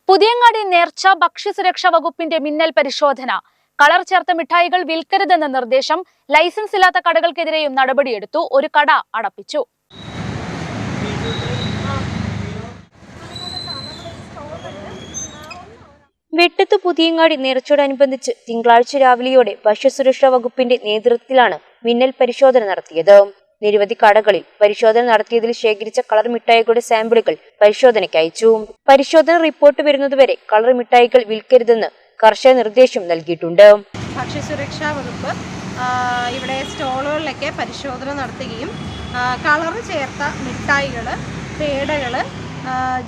പുതിയങ്ങാടി നേർച്ച ഭക്ഷ്യസുരക്ഷാ വകുപ്പിന്റെ മിന്നൽ പരിശോധന. കളർ ചേർത്ത മിഠായികൾ വിൽക്കരുതെന്ന നിർദ്ദേശം. ലൈസൻസ് ഇല്ലാത്ത കടകൾക്കെതിരെയും നടപടിയെടുത്തു. ഒരു കട അടപ്പിച്ചു. വെട്ടത്ത് പുതിയങ്ങാടി നേർച്ചയോടനുബന്ധിച്ച് തിങ്കളാഴ്ച രാവിലെയോടെ ഭക്ഷ്യസുരക്ഷാ വകുപ്പിന്റെ നേതൃത്വത്തിലാണ് മിന്നൽ പരിശോധന നടത്തിയത്. നിരവധി കടകളിൽ പരിശോധന നടത്തിയതിൽ ശേഖരിച്ച കളർ മിഠായികളുടെ സാമ്പിളുകൾ പരിശോധനയ്ക്ക് അയച്ചു. പരിശോധന റിപ്പോർട്ട് വരുന്നതുവരെ കളർ മിഠായികൾ വിൽക്കരുതെന്ന് കർശന നിർദ്ദേശം നൽകിയിട്ടുണ്ട്. ഭക്ഷ്യസുരക്ഷാ വകുപ്പ് ഇവിടെ സ്റ്റോളുകളിലൊക്കെ പരിശോധന നടത്തുകയും കളർ ചേർത്ത മിഠായികൾ, പേടകൾ,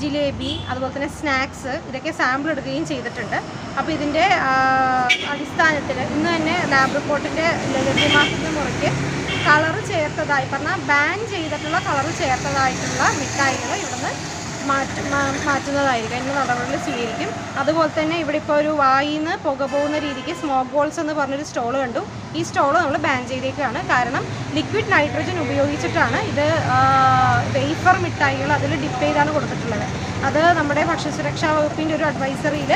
ജിലേബി, അതുപോലെ തന്നെ സ്നാക്സ് ഇതൊക്കെ സാമ്പിൾ എടുക്കുകയും ചെയ്തിട്ടുണ്ട്. അപ്പോൾ ഇതിൻ്റെ അടിസ്ഥാനത്തിൽ ഇന്ന് തന്നെ ലാബ് റിപ്പോർട്ടിൻ്റെ ലഭ്യമാക്കുന്ന മുറയ്ക്ക് കളർ ചേർത്തതായി പറഞ്ഞാൽ ബാൻ ചെയ്തിട്ടുള്ള കളർ ചേർത്തതായിട്ടുള്ള മിഠായികൾ ഇവിടുന്ന് മാറ്റുന്നതായിരിക്കും. അതിൻ്റെ നടപടികൾ സ്വീകരിക്കും. അതുപോലെ തന്നെ ഇവിടെ ഇപ്പോൾ ഒരു വായിന്ന് പുക പോകുന്ന രീതിക്ക് സ്മോക്ക് ബോൾസ് എന്ന് പറഞ്ഞൊരു സ്റ്റോള് കണ്ടു. ഈ സ്റ്റോള് നമ്മൾ ബാൻ ചെയ്തേക്കാണ്. കാരണം ലിക്വിഡ് നൈട്രജൻ ഉപയോഗിച്ചിട്ടാണ് ഇത് വേഫർ മിഠായികൾ അതിൽ ഡിപ്പ് ചെയ്താണ് കൊടുത്തിട്ടുള്ളത്. അത് നമ്മുടെ ഭക്ഷ്യസുരക്ഷാ വകുപ്പിൻ്റെ ഒരു അഡ്വൈസറിയിൽ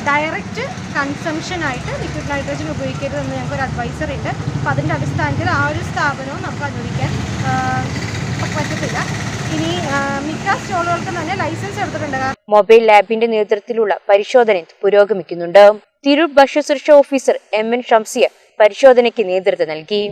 ഡയറക്റ്റ് കൺസംഷനായിട്ട് ലിക്വിഡ് നൈട്രജൻ ഉപയോഗിക്കരുതെന്ന് ഞങ്ങൾക്കൊരു അഡ്വൈസറി ഉണ്ട്. അപ്പോൾ അതിൻ്റെ അടിസ്ഥാനത്തിൽ ആ ഒരു സ്ഥാപനവും നമുക്ക് അനുവദിക്കാൻ പറ്റത്തില്ല. ഇനി മിക്ക സ്റ്റോളുകൾക്കും തന്നെ ലൈസൻസ് എടുത്തിട്ടുണ്ട്. മൊബൈൽ ലാബിന്റെ നേതൃത്വത്തിലുള്ള പരിശോധന പുരോഗമിക്കുന്നുണ്ട്. തിരൂർ ഭക്ഷ്യസുരക്ഷാ ഓഫീസർ MN ഷംസിയ പരിശോധനയ്ക്ക് നേതൃത്വം നൽകി.